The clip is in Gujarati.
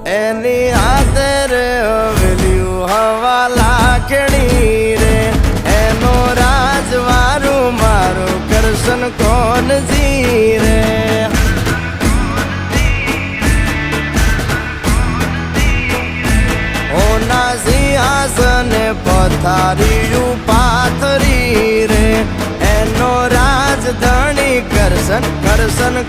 એની હાથે રે હવેલ્યું હવા લાખણી રે એનો રાજવારું મારું કરશન કોણ જી રે ઓના સિંહાસને પથારીયું પાથરી રે એનો રાજધણી કરશન કરશન